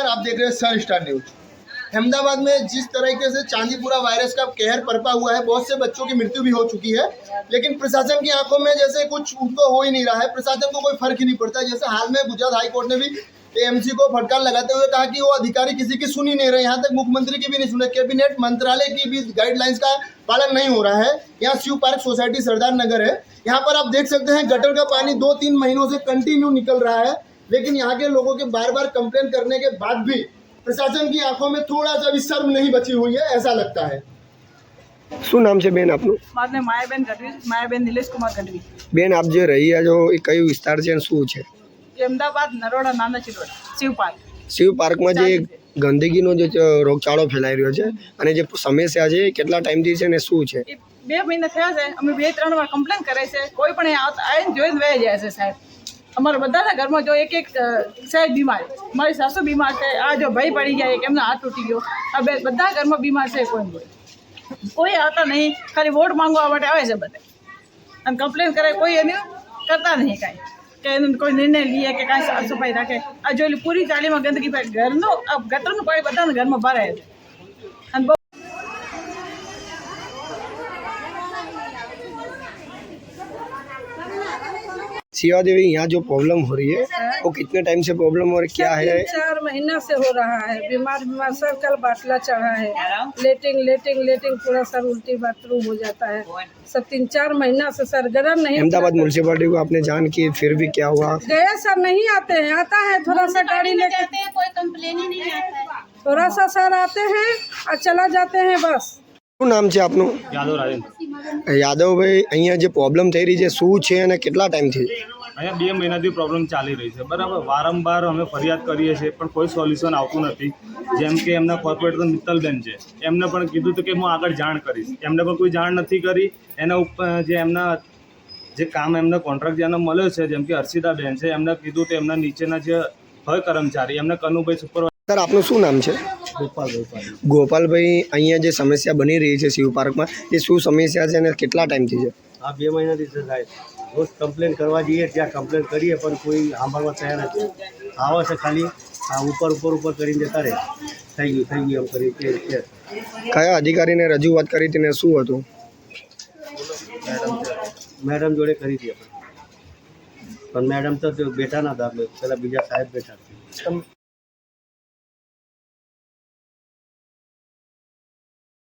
आप देख रहे हैं सन स्टार न्यूज। अहमदाबाद में जिस तरीके से चांदीपुरा वायरस का कहर बरपा हुआ है, बहुत से बच्चों की मृत्यु भी हो चुकी है, लेकिन प्रशासन की आंखों में जैसे कुछ उनको हो ही नहीं रहा है। प्रशासन को कोई फर्क ही नहीं पड़ता। जैसे हाल में गुजरात हाई कोर्ट ने भी एएमसी को फटकार लगाते हुए कहा कि वो अधिकारी किसी की सुन ही नहीं रहे। यहाँ तक मुख्यमंत्री की भी नहीं सुने, कैबिनेट मंत्रालय की भी गाइडलाइंस का पालन नहीं हो रहा है। यहाँ शिव पार्क सोसाइटी सरदार नगर है। यहाँ पर आप देख सकते हैं गटर का पानी 2-3 महीनों से कंटिन्यू निकल रहा है, लेकिन यहाँ के लोगों के बार बार कंप्लेन करने के बाद भी प्रशासन की आंखों में थोड़ा सा भी शर्म नहीं बची हुई है, ऐसा लगता है। શું નામ છે બેન આપનું? મારું નામ માયાબેન ગઢવી, માયાબેન નિલેશ કુમાર ગઢવી। બેન આપ જે રહ્યા છો એ કયો વિસ્તાર છે અને શું છે? અમદાવાદ નરોડા નાના ચિલોડ શિવ પાર્ક। શિવ પાર્કમાં જે ગંદકીનો જે રોગચાળો ફેલાઈ રહ્યો છે અને જે સમસ્યા છે એ કેટલા ટાઈમથી છે અને શું છે? 2 મહિના થયા છે, અમે 2-3 વાર કમ્પ્લેન કરે છે, કોઈ પણ આવીને જોઈને વહી જાય છે સાહેબ। અમારા બધાના ઘરમાં જો એક સાહેબ બીમાર, મારી સાસુ બીમાર છે, આ જો ભાઈ પડી ગયા, એક એમનો હાથ તૂટી ગયો, આ બધા ઘરમાં બીમાર છે, કોઈ આવતા નહીં, ખાલી વોટ માંગવા માટે આવે છે બધે અને કમ્પ્લેન કરે, કોઈ એનું કરતા નહીં કાંઈ, કે એનું કોઈ નિર્ણય લઈએ કે કાંઈ સાફ સફાઈ રાખે। આ જો પૂરી ચાલીમાં ગંદકી ઘરનો ગટરનું પાણી બધાના ઘરમાં ભરાય છે અને शिवा देवी, यहाँ जो प्रॉब्लम हो रही है वो कितने टाइम से प्रॉब्लम और क्या है? 4 महीना से हो रहा है। बीमार सर कल बाटला चढ़ा है, लेटिंग पूरा सर उल्टी बाथरूम हो जाता है। सब 3-4 महीना से सर गरम नहीं। अहमदाबाद म्यूनसिपालिटी को आपने जान की, फिर भी क्या हुआ? गए सर नहीं आते हैं, आता है थोड़ा सा गाड़ी लेके, कोई कंप्लेन ही नहीं आता है। थोड़ा सा सर आते हैं और चला जाते हैं बस। શું નામ છે આપનું? યાદવ રાજેન્દ્ર। યાદવભાઈ, અહીંયા જે પ્રોબ્લેમ થઈ રહી છે શું છે અને કેટલા ટાઈમથી? અહીંયા 2 મહિનાથી પ્રોબ્લેમ ચાલી રહી છે, બરાબર। વારંવાર અમે ફરિયાદ કરીએ છીએ પણ કોઈ સોલ્યુશન આવતું નથી। જેમ કે એમના કોર્પોરેટર મિત્તલબેન છે, એમને પણ કીધું હતું કે હું આગળ જાણ કરીશ, એમને પણ કોઈ જાણ નથી કરી। એના ઉપર જે એમના જે કામ એમને કોન્ટ્રાક્ટ જેને મળ્યો છે, જેમ કે હર્ષિતાબેન છે, એમને કીધું તો એમના નીચેના જે હોય કર્મચારી, એમને કનુભાઈ સુપરવાઇઝર। સર આપનું શું નામ છે? ગોપાલભાઈ, અહીંયા જે સમસ્યા બની રહી છે શિવ પાર્કમાં એ શું સમસ્યા છે અને કેટલા ટાઈમથી છે? આ 2 મહિનાથી છે સાહેબ। રોજ કમ્પ્લેન કરવા જઈએ, ત્યાં કમ્પ્લેન કરીએ પણ કોઈ સાંભળવા તૈયાર નથી। આવે છે ખાલી આ ઉપર કરીને જતા રહે, થઈ ગયું એમ કરી કે કયા અધિકારીને રજૂઆત કરી હતી ને શું હતું? મેડમ જોડે કરી હતી આપણે, પણ મેડમ તો બેઠા નતા, પેલા બીજા સાહેબ બેઠા હતા।